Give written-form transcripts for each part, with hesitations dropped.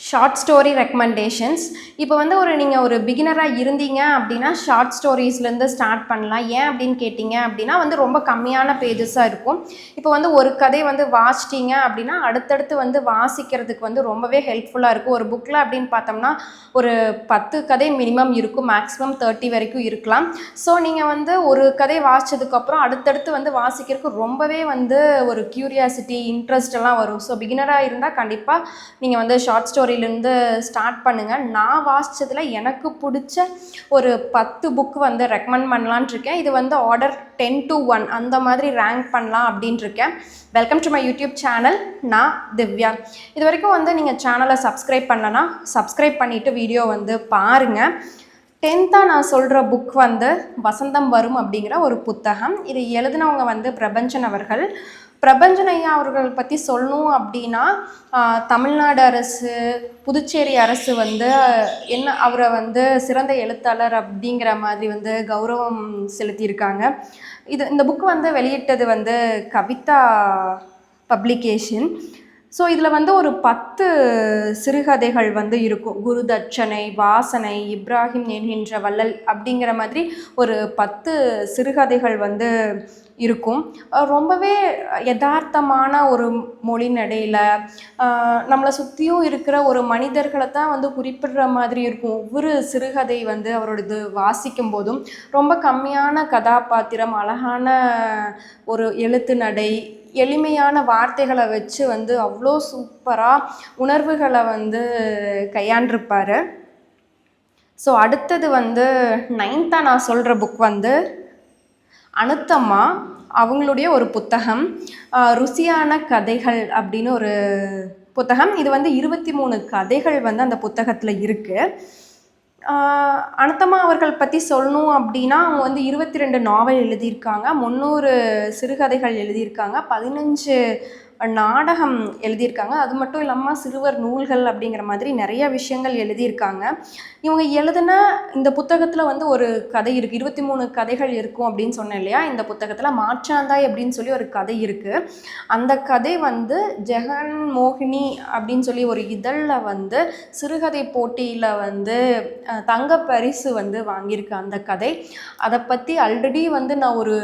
Short story recommendations. இப்போ வந்து நீங்கள் ஒரு பிகினராக இருந்தீங்க அப்படின்னா ஷார்ட் ஸ்டோரிஸ்லேருந்து ஸ்டார்ட் பண்ணலாம். ஏன் அப்படின்னு கேட்டிங்க அப்படின்னா ரொம்ப கம்மியான பேஜஸாக இருக்கும். இப்போ ஒரு கதை வாசிச்சிட்டிங்க அப்படின்னா அடுத்தடுத்து வாசிக்கிறதுக்கு ரொம்பவே ஹெல்ப்ஃபுல்லாக இருக்கும். ஒரு புக்கில் அப்படின்னு பார்த்தோம்னா ஒரு 10 கதை மினிமம் இருக்கும், மேக்ஸிமம் 30 வரைக்கும் இருக்கலாம். ஸோ நீங்கள் ஒரு கதை வாசித்ததுக்கப்புறம் அடுத்தடுத்து வாசிக்கிறதுக்கு ரொம்பவே ஒரு க்யூரியாசிட்டி, இன்ட்ரெஸ்ட் எல்லாம் வரும். ஸோ பிகினராக இருந்தால் கண்டிப்பாக நீங்கள் ஷார்ட் ஸ்டோரியிலேருந்து ஸ்டார்ட் பண்ணுங்கள். நான் வாசித்ததில் எனக்கு பிடிச்ச ஒரு 10 புக்கு ரெக்கமெண்ட் பண்ணலான்ட்டு இருக்கேன். இது ஆர்டர் 10 to 1 அந்த மாதிரி ரேங்க் பண்ணலாம் அப்படின்ட்டு இருக்கேன். Welcome to my YouTube channel. நான் திவ்யா. இது வரைக்கும் நீங்கள் சேனலை சப்ஸ்கிரைப் பண்ணலன்னா சப்ஸ்கிரைப் பண்ணிவிட்டு வீடியோ பாருங்கள். 10th நான் சொல்கிற புக் வசந்தம் வரும் அப்படிங்கிற ஒரு புத்தகம். இது எழுதினவங்க பிரபஞ்சன் அவர்கள். பிரபஞ்சன் ஐயா அவர்கள் பற்றி சொல்லணும் அப்படின்னா தமிழ்நாடு அரசு, புதுச்சேரி அரசு என்ன அவரை சிறந்த எழுத்தாளர் அப்படிங்கிற மாதிரி கௌரவம் செலுத்தியிருக்காங்க. இந்த புக்கு வெளியிட்டது கவிதா பப்ளிகேஷன். ஸோ இதில் ஒரு 10 சிறுகதைகள் இருக்கும். குருதட்சணை, வாசனை, இப்ராஹிம் என்கின்ற வள்ளல் அப்படிங்கிற மாதிரி ஒரு 10 சிறுகதைகள் இருக்கும். ரொம்பவே யதார்த்தமான ஒரு மொழி நடையில் நம்மளை சுற்றியும் இருக்கிற ஒரு மனிதர்களை தான் குறிப்பிடுற மாதிரி இருக்கும். ஒவ்வொரு சிறுகதை அவரோடது வாசிக்கும் போதும் ரொம்ப கம்மியான கதாபாத்திரம், அழகான ஒரு எழுத்து நடை, எளிமையான வார்த்தைகளை வச்சு அவ்வளோ சூப்பராக உணர்வுகளை கையாண்டிருப்பார். ஸோ அடுத்தது 9th நான் சொல்கிற புக் அனுத்தம்மா அவங்களுடைய ஒரு புத்தகம், ருசியான கதைகள் அப்படின்னு ஒரு புத்தகம். இது 23 கதைகள் அந்த புத்தகத்தில் இருக்குது. அனுத்தம்மா அவர்கள் பற்றி சொல்லணும் அப்படின்னா அவங்க 22 நாவல் எழுதியிருக்காங்க, 300 சிறுகதைகள் எழுதியிருக்காங்க, 15 நாடகம் எழுதியிருக்காங்க. அது மட்டும் இல்லாமல் சிறுவர் நூல்கள் அப்படிங்கிற மாதிரி நிறைய விஷயங்கள் எழுதியிருக்காங்க. இவங்க எழுதின இந்த புத்தகத்தில் ஒரு கதை இருக்குது. 23 கதைகள் இருக்கும் அப்படின்னு சொன்னேன் இல்லையா. இந்த புத்தகத்தில் மாற்றாந்தாய் அப்படின்னு சொல்லி ஒரு கதை இருக்குது. அந்த கதை ஜெகன் மோகினி அப்படின்னு சொல்லி ஒரு இதழில் சிறுகதை போட்டியில் தங்க பரிசு வாங்கியிருக்கு அந்த கதை. அதை பற்றி ஆல்ரெடி நான் ஒரு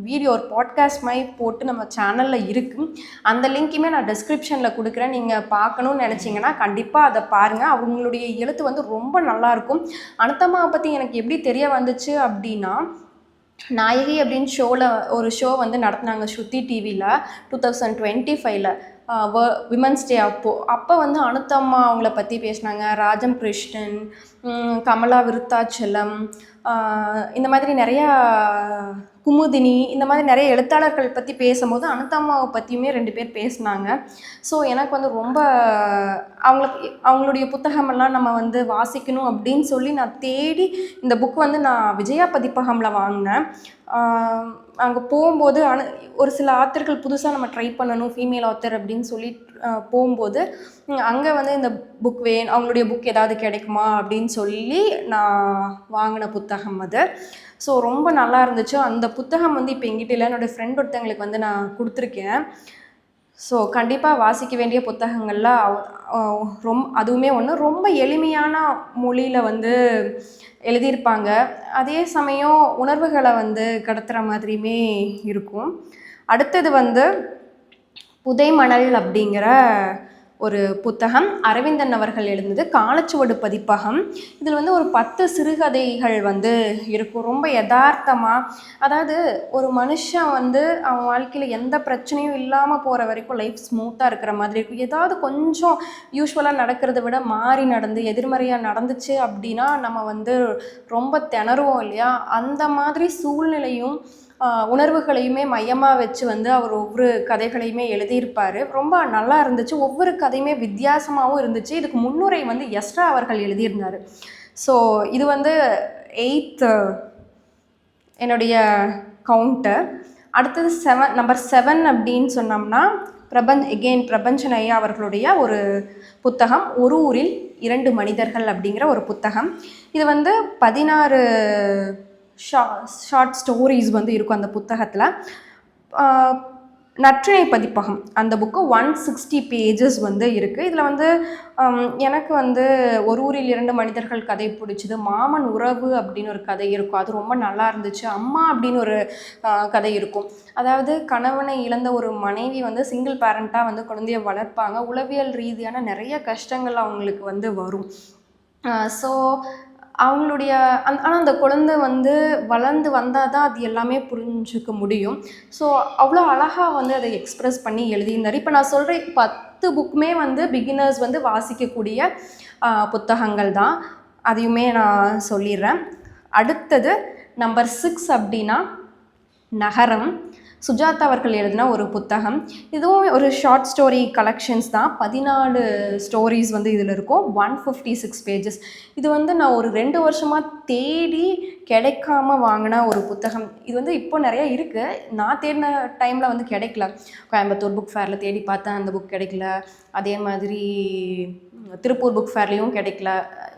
வீடியோ, ஒரு பாட்காஸ்ட் மாதிரி போட்டு நம்ம சேனலில் இருக்குது. அந்த லிங்க்குமே நான் டிஸ்கிரிப்ஷனில் கொடுக்குறேன். நீங்கள் பார்க்கணுன்னு நினச்சிங்கன்னா கண்டிப்பாக அதை பாருங்கள். அவங்களுடைய எழுத்து ரொம்ப நல்லாயிருக்கும். அனுத்தம்மாவை பற்றி எனக்கு எப்படி தெரிய வந்துச்சு அப்படின்னா, நாயகி அப்படின்னு ஒரு ஷோ நடத்தினாங்க ஸ்ருதி டிவியில் 2025 விமன்ஸ் டே. அப்போ அனுத்தம்மா அவங்கள பற்றி பேசினாங்க. ராஜம் கிருஷ்ணன், கமலா விருத்தாச்சலம், இந்த மாதிரி நிறையா, குமுதினி, இந்த மாதிரி நிறைய எழுத்தாளர்கள் பற்றி பேசும்போது அனுத்தம்மாவை பற்றியுமே 2 பேர் பேசினாங்க. ஸோ எனக்கு ரொம்ப அவங்களுடைய புத்தகமெல்லாம் நம்ம வாசிக்கணும் அப்படின்னு சொல்லி நான் தேடி இந்த புக் நான் விஜயா பதிப்பகமில் வாங்கினேன். அங்கே போகும்போது ஒரு சில ஆத்தர்கள் புதுசாக நம்ம ட்ரை பண்ணணும், ஃபீமேல் ஆத்தர் அப்படின்னு சொல்லி போகும்போது அங்கே இந்த புக் அவங்களுடைய புக் ஏதாவது கிடைக்குமா அப்படின்னு சொல்லி நான் வாங்கின புத்தகம் அது. ஸோ ரொம்ப நல்லா இருந்துச்சு. அந்த புத்தகம் இப்போ எங்கிட்ட இல்லை, என்னோடய ஃப்ரெண்ட் ஒருத்தங்களுக்கு நான் கொடுத்துருக்கேன். ஸோ கண்டிப்பாக வாசிக்க வேண்டிய புத்தகங்கள்லாம் அதுவுமே ரொம்ப எளிமையான மொழியில் எழுதியிருப்பாங்க. அதே சமயம் உணர்வுகளை கடத்துகிற மாதிரியுமே இருக்கும். அடுத்தது புதைமணல் அப்படிங்கிற ஒரு புத்தகம், அரவிந்தன் அவர்கள் எழுந்தது, காலச்சுவடு பதிப்பகம். இதில் ஒரு 10 சிறுகதைகள் இருக்கும். ரொம்ப யதார்த்தமாக, அதாவது ஒரு மனுஷன் அவன் வாழ்க்கையில் எந்த பிரச்சனையும் இல்லாமல் போகிற வரைக்கும் லைஃப் ஸ்மூத்தாக இருக்கிற மாதிரி இருக்கும். ஏதாவது கொஞ்சம் யூஸ்வலாக நடக்கிறத விட மாறி நடந்து எதிர்மறையாக நடந்துச்சு அப்படின்னா நம்ம ரொம்ப திணறுவோம் இல்லையா. அந்த மாதிரி சூழ்நிலையும் உணர்வுகளையுமே மையமாக வச்சு அவர் ஒவ்வொரு கதைகளையுமே எழுதியிருப்பார். ரொம்ப நல்லா இருந்துச்சு. ஒவ்வொரு கதையுமே வித்தியாசமாகவும் இருந்துச்சு. இதுக்கு முன்னுரை எஸ்ரா அவர்கள் எழுதியிருந்தார். ஸோ இது 8th என்னுடைய கவுண்ட்டு. அடுத்தது நம்பர் 7 அப்படின்னு சொன்னோம்னா பிரபஞ்சன் ஐயா அவர்களுடைய ஒரு புத்தகம், ஒரு ஊரில் 2 மனிதர்கள் அப்படிங்கிற ஒரு புத்தகம். இது 16 ஷார்ட் ஸ்டோரிஸ் இருக்கும் அந்த புத்தகத்தில். நற்றிணை பதிப்பகம் அந்த புக்கு 160 பேஜஸ் வந்து இருக்குது. இதில் வந்து எனக்கு வந்து ஒரு ஊரில் 2 மனிதர்கள் கதை பிடிச்சிது. மாமன் உறவு அப்படின்னு ஒரு கதை இருக்கும், அது ரொம்ப நல்லா இருந்துச்சு. அம்மா அப்படின்னு ஒரு கதை இருக்கும். அதாவது கணவனை இழந்த ஒரு மனைவி வந்து சிங்கிள் பேரண்ட்டாக வந்து குழந்தைய வளர்ப்பாங்க. உளவியல் ரீதியான நிறைய கஷ்டங்கள் அவங்களுக்கு வந்து வரும். ஸோ அவங்களுடைய ஆனால் அந்த குழந்தை வந்து வளர்ந்து வந்தால் தான் அது எல்லாமே புரிஞ்சுக்க முடியும். ஸோ அவ்வளோ அழகாக வந்து அதை எக்ஸ்ப்ரெஸ் பண்ணி எழுதியிருந்தார். இப்போ நான் சொல்கிற 10 புக்குமே வந்து பிகினர்ஸ் வந்து வாசிக்கக்கூடிய புத்தகங்கள் தான். அதையுமே நான் சொல்லிடுறேன். அடுத்தது நம்பர் 6 அப்படின்னா நகரம். சுஜாதா அவர்கள் எழுதின ஒரு புத்தகம். இதுவும் ஒரு ஷார்ட் ஸ்டோரி கலெக்ஷன்ஸ் தான். 14 ஸ்டோரிஸ் வந்து இதில் இருக்கும். 156 பேஜஸ். இது வந்து நான் ஒரு 2 வருஷமாக தேடி கிடைக்காம வாங்கின ஒரு புத்தகம். இது வந்து இப்போ நிறையா இருக்குது. நான் தேடின டைமில் வந்து கிடைக்கல. கோயம்புத்தூர் புக் ஃபேரில் தேடி பார்த்தேன், அந்த புக் கிடைக்கல. அதே மாதிரி திருப்பூர் புக் ஃபேர்லேயும் கிடைக்கல.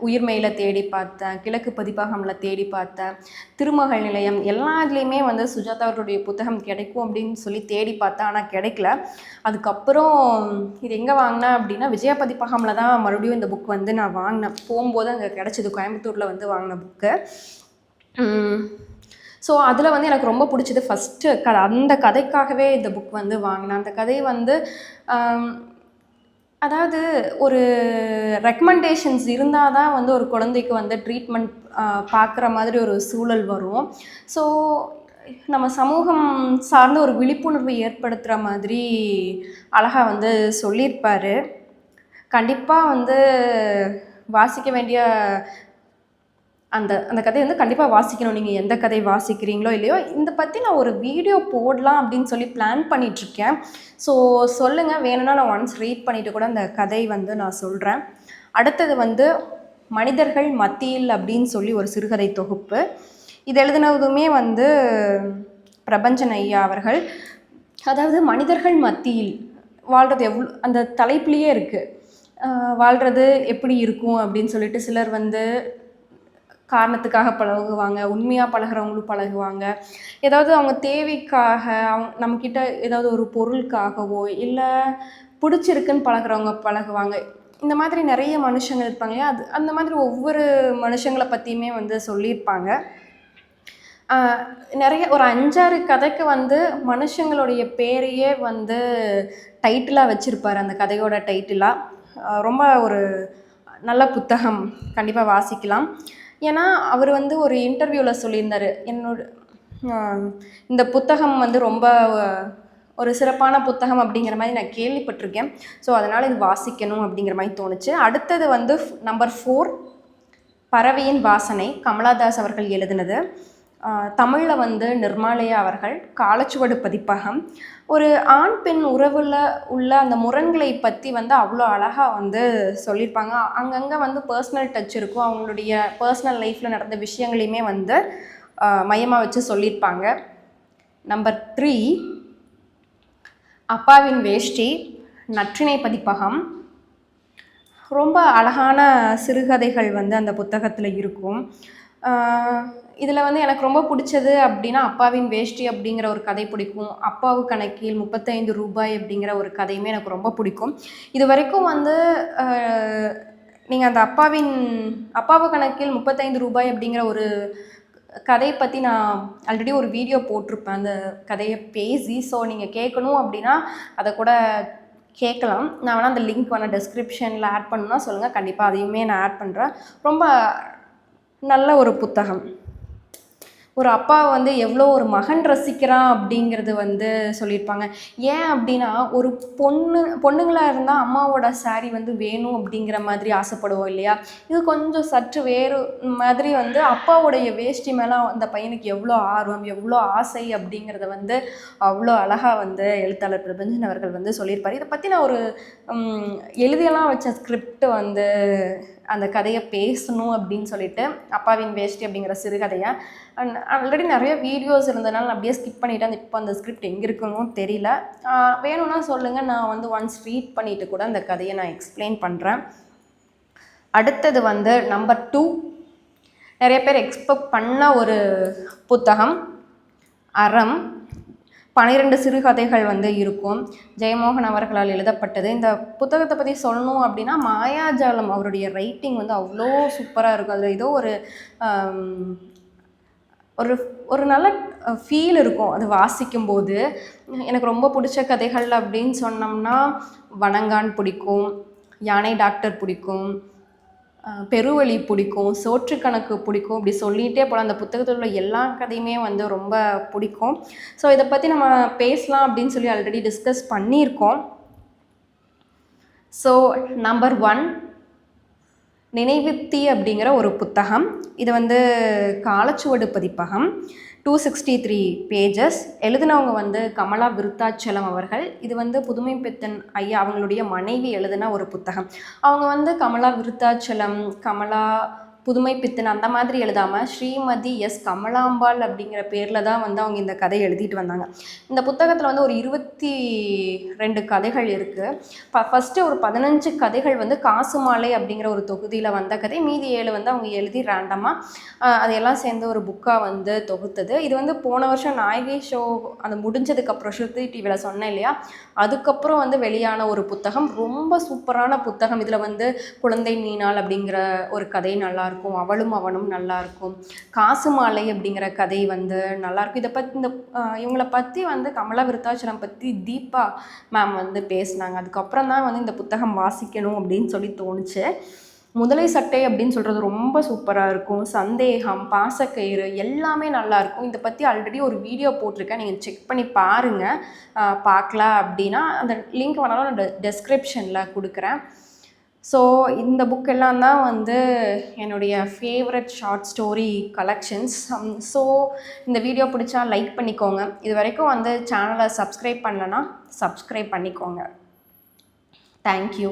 உயிர்மெயில் தேடி பார்த்தேன், கிழக்கு பதிப்பகமில் தேடி பார்த்தேன், திருமகள் நிலையம் எல்லாத்துலேயுமே வந்து சுஜாதா அவர்களுடைய புத்தகம் கிடைக்கும் அப்படின்னு சொல்லி தேடி பார்த்தேன், ஆனால் கிடைக்கல. அதுக்கப்புறம் இது எங்கே வாங்கினேன் அப்படின்னா விஜயா பதிப்பகமில் தான் மறுபடியும் இந்த புக் வந்து நான் வாங்கினேன். போகும்போது அங்கே கிடச்சிது, கோயம்புத்தூரில் வந்து வாங்கின புக்கு. ஸோ அதில் வந்து எனக்கு ரொம்ப பிடிச்சது ஃபஸ்ட்டு அந்த கதைக்காகவே இந்த புக் வந்து வாங்கினேன். அந்த கதை வந்து அதாவது ஒரு ரெக்கமெண்டேஷன்ஸ் இருந்தால் தான் வந்து ஒரு குழந்தைக்கு வந்து ட்ரீட்மெண்ட் பார்க்குற மாதிரி ஒரு சூழல் வரும். ஸோ நம்ம சமூகம் சார்ந்த ஒரு விழிப்புணர்வு ஏற்படுத்துகிற மாதிரி அழகாக வந்து சொல்லியிருப்பார். கண்டிப்பாக வந்து வாசிக்க வேண்டிய அந்த அந்த கதையை வந்து கண்டிப்பாக வாசிக்கணும். நீங்கள் எந்த கதை வாசிக்கிறீங்களோ இல்லையோ, இந்த பற்றி நான் ஒரு வீடியோ போடலாம் அப்படின்னு சொல்லி பிளான் பண்ணிகிட்ருக்கேன். ஸோ சொல்லுங்கள், வேணும்னா நான் ஒன்ஸ் ரீட் பண்ணிவிட்டு கூட அந்த கதை வந்து நான் சொல்கிறேன். அடுத்தது வந்து மனிதர்கள் மத்தியில் அப்படின்னு சொல்லி ஒரு சிறுகதை தொகுப்பு. இது எழுதினதுமே வந்து பிரபஞ்சன் ஐயா அவர்கள். அதாவது மனிதர்கள் மத்தியில் வாழ்கிறது அந்த தலைப்புலேயே இருக்குது. வாழ்கிறது எப்படி இருக்கும் அப்படின்னு சொல்லிட்டு சிலர் வந்து காரணத்துக்காக பழகுவாங்க, உண்மையாக பழகிறவங்களும் பழகுவாங்க, ஏதாவது அவங்க தேவைக்காக நம்மக்கிட்ட ஏதாவது ஒரு பொருளுக்காகவோ இல்லை பிடிச்சிருக்குன்னு பழகிறவங்க பழகுவாங்க. இந்த மாதிரி நிறைய மனுஷங்க இருப்பாங்க இல்லையா, அந்த மாதிரி ஒவ்வொரு மனுஷங்களை பற்றியுமே வந்து சொல்லியிருப்பாங்க. நிறைய ஒரு 5-6 கதைக்கு வந்து மனுஷங்களுடைய பேரையே வந்து டைட்டிலாக வச்சுருப்பார், அந்த கதையோட டைட்டிலாக. ரொம்ப ஒரு நல்ல புத்தகம், கண்டிப்பாக வாசிக்கலாம். ஏன்னா அவர் வந்து ஒரு இன்டர்வியூவில் சொல்லியிருந்தார், இந்த புத்தகம் வந்து ரொம்ப ஒரு சிறப்பான புத்தகம் அப்படிங்கிற மாதிரி நான் கேள்விப்பட்டிருக்கேன். ஸோ அதனால் இது வாசிக்கணும் அப்படிங்கிற மாதிரி தோணுச்சு. அடுத்தது வந்து நம்பர் 4 பறவையின் வாசனை, கமலாதாஸ் அவர்கள் எழுதினது. தமிழில் வந்து நிர்மாலயா அவர்கள், காலச்சுவடு பதிப்பகம். ஒரு ஆண் பெண் உறவில் உள்ள அந்த முரண்களை பற்றி வந்து அவ்வளோ அழகாக வந்து சொல்லியிருப்பாங்க. அங்கங்கே வந்து பர்சனல் டச் இருக்கும், அவங்களுடைய பர்சனல் லைஃப்பில் நடந்த விஷயங்களையுமே வந்து மையமாக வச்சு சொல்லியிருப்பாங்க. நம்பர் 3 அப்பாவின் வேஷ்டி, நற்றிணை பதிப்பகம். ரொம்ப அழகான சிறுகதைகள் வந்து அந்த புத்தகத்தில் இருக்கும். இதில் வந்து எனக்கு ரொம்ப பிடிச்சது அப்படின்னா அப்பாவின் வேஷ்டி அப்படிங்கிற ஒரு கதை பிடிக்கும். அப்பாவு கணக்கில் 35 ரூபாய் அப்படிங்கிற ஒரு கதையுமே எனக்கு ரொம்ப பிடிக்கும். இது வரைக்கும் வந்து நீங்கள் அந்த அப்பாவு கணக்கில் 35 ரூபாய் அப்படிங்கிற ஒரு கதையை பற்றி நான் ஆல்ரெடி ஒரு வீடியோ போட்டிருப்பேன், அந்த கதையை பேசி. ஸோ நீங்கள் கேட்கணும் அப்படின்னா அதை கூட கேட்கலாம். நான் வேணால் அந்த லிங்க் வேணால் டெஸ்கிரிப்ஷனில் ஆட் பண்ணணுன்னா சொல்லுங்கள், கண்டிப்பாக அதையுமே நான் ஆட் பண்ணுறேன். ரொம்ப நல்ல ஒரு புத்தகம். ஒரு அப்பா வந்து எவ்வளோ ஒரு மகன் ரசிக்கிறான் அப்படிங்கிறது வந்து சொல்லியிருப்பாங்க. ஏன் அப்படின்னா ஒரு பொண்ணுங்களாக இருந்தால் அம்மாவோட சாரீ வந்து வேணும் அப்படிங்கிற மாதிரி ஆசைப்படுவோம் இல்லையா. இது கொஞ்சம் சற்று வேறு மாதிரி வந்து அப்பாவுடைய வேஷ்டி மேலே அந்த பையனுக்கு எவ்வளோ ஆர்வம், எவ்வளோ ஆசை அப்படிங்கிறத வந்து அவ்வளோ அழகாக வந்து எழுத்தாளர் பிரபஞ்சன் அவர்கள் வந்து சொல்லியிருப்பார். இதை பற்றி நான் ஒரு எழுதியெல்லாம் வச்ச ஸ்கிரிப்ட் வந்து அந்த கதையை பேசணும் அப்படின்னு சொல்லிட்டு, அப்பாவின் வேஷ்டி அப்படிங்கிற சிறுகதையை ஆல்ரெடி நிறைய வீடியோஸ் இருந்ததுனால நான் அப்படியே ஸ்கிப் பண்ணிவிட்டேன். இப்போ அந்த ஸ்கிரிப்ட் எங்கே இருக்குன்னு தெரியல. வேணும்னா சொல்லுங்கள், நான் வந்து ஒன்ஸ் ரீட் பண்ணிவிட்டு கூட அந்த கதையை நான் எக்ஸ்பிளைன் பண்ணுறேன். அடுத்தது வந்து நம்பர் 2 நிறைய பேர் எக்ஸ்பெக்ட் பண்ண ஒரு புத்தகம், அறம். 12 சிறுகதைகள் வந்து இருக்கும். ஜெயமோகன் அவர்களால் எழுதப்பட்டது. இந்த புத்தகத்தை பற்றி சொல்லணும் அப்படின்னா, மாயாஜாலம் அவருடைய ரைட்டிங் வந்து அவ்வளோ சூப்பராக இருக்கும். அதில் ஏதோ ஒரு ஒரு ஒரு நல்ல ஃபீல் இருக்கும் அது வாசிக்கும்போது. எனக்கு ரொம்ப பிடிச்ச கதைகள் அப்படின்னு சொன்னோம்னா, வணங்கான் பிடிக்கும், யானை டாக்டர் பிடிக்கும், பெருவழி பிடிக்கும், சோற்றுக்கணக்கு பிடிக்கும். இப்படி சொல்லிகிட்டே போகலாம். அந்த புத்தகத்தில் உள்ள எல்லா கதையுமே வந்து ரொம்ப பிடிக்கும். ஸோ இதை பற்றி நம்ம பேசலாம் அப்படின்னு சொல்லி ஆல்ரெடி டிஸ்கஸ் பண்ணியிருக்கோம். ஸோ நம்பர் 1 நினைவுத்தி அப்படிங்கிற ஒரு புத்தகம். இது வந்து காலச்சுவடு பதிப்பகம். 263 பேஜஸ். எழுதினவங்க வந்து கமலா விருத்தாச்சலம் அவர்கள். இது வந்து புதுமை பித்தன் ஐயா அவங்களுடைய மனைவி எழுதின ஒரு புத்தகம். அவங்க வந்து கமலா விருத்தாச்சலம், கமலா புதுமை பித்தன் அந்த மாதிரி எழுதாமல் ஸ்ரீமதி எஸ் கமலாம்பாள் அப்படிங்கிற பேரில் தான் வந்து அவங்க இந்த கதை எழுதிட்டு வந்தாங்க. இந்த புத்தகத்தில் வந்து ஒரு 22 கதைகள் இருக்குது. ஃபஸ்ட்டு ஒரு 15 கதைகள் வந்து காசு மாலை அப்படிங்கிற ஒரு தொகுதியில் வந்த கதை. மீதி 7 வந்து அவங்க எழுதி ரேண்டமாக அதையெல்லாம் சேர்ந்து ஒரு புக்காக வந்து தொகுத்தது. இது வந்து போன வருஷம் நாயகி ஷோ அது முடிஞ்சதுக்கப்புறம் ஸ்ருதி டிவியில் சொன்னேன் இல்லையா, அதுக்கப்புறம் வந்து வெளியான ஒரு புத்தகம். ரொம்ப சூப்பரான புத்தகம். இதில் வந்து குழந்தை மீனாள் அப்படிங்கிற ஒரு கதை நல்லாயிருக்கும், அவளும் அவனும் நல்லாயிருக்கும். காசு மாலை அப்படிங்கிற கதை வந்து நல்லாயிருக்கும். இதை பற்றி இவங்களை பற்றி வந்து கமலா விருத்தாச்சலம் பற்றி தீபா மேம் வந்து பேசினாங்க. அதுக்கப்புறம் தான் வந்து இந்த புத்தகம் வாசிக்கணும் அப்படின்னு சொல்லி தோணுச்சு. முதலை சட்டை அப்படின்னு சொல்கிறது ரொம்ப சூப்பராக இருக்கும். சந்தேகம், பாசக்கயிறு எல்லாமே நல்லாயிருக்கும். இதை பற்றி ஆல்ரெடி ஒரு வீடியோ போட்டிருக்கேன், நீங்கள் செக் பண்ணி பாருங்கள். பார்க்கலாம் அப்படின்னா அந்த லிங்க் வேணாலும் நான் டெஸ்கிரிப்ஷனில் கொடுக்குறேன். ஸோ இந்த புக் எல்லாம் தான் வந்து என்னுடைய favourite short story collections. So இந்த வீடியோ பிடிச்சா லைக் பண்ணிக்கோங்க. இது வரைக்கும் வந்து சேனலை சப்ஸ்கிரைப் பண்ணலன்னா சப்ஸ்கிரைப் பண்ணிக்கோங்க. தேங்க்யூ.